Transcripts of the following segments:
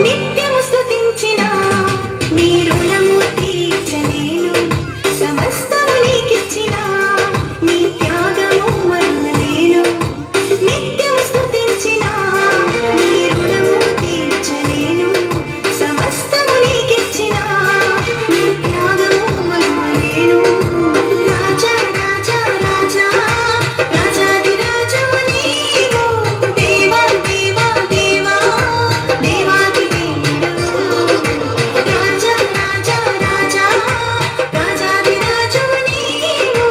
నిత్యము స్తుతించిన నీ రుణము తీర్చలేను సమస్తము నీకిచ్చిన నీ త్యాగము మరువలేను నిత్యము స్తుతించిన నీ రుణము తీర్చలేను సమస్తము నీకిచ్చిన నీ త్యాగము మరువలేను రాజా రాజా రాజా రాజాది రాజు నీవు దేవా దేవా దేవా దేవాది దేవుడు రాజా రాజా రాజా రాజాది రాజు నీవు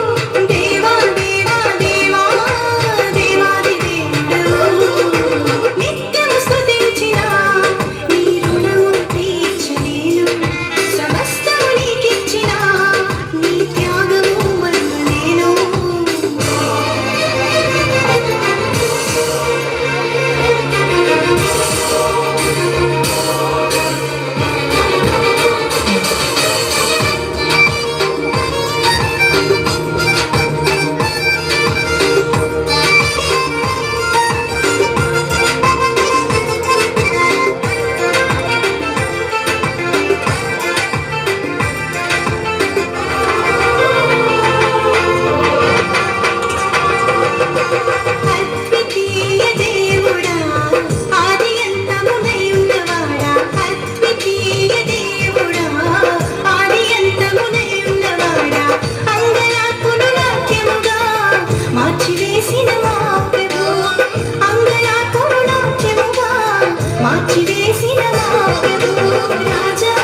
దేవా దేవా దేవా దేవాది దేవుడు నిత్యము స్తుతించిన నీ రుణము తీర్చలేను సమస్తము నీకిచ్చిన నీ త్యాగము మరువలేను అద్వితీయ దేవుడా ఆది అంతమునై ఉన్నవాడా అద్వితీయ దేవుడా ఆది అంతమునై ఉన్నవాడా అంగలార్పును నాట్యముగా మార్చివేసిన మా ప్రభు అంగలార్పును నాట్యముగా మార్చివేసిన మా ప్రభు రాజా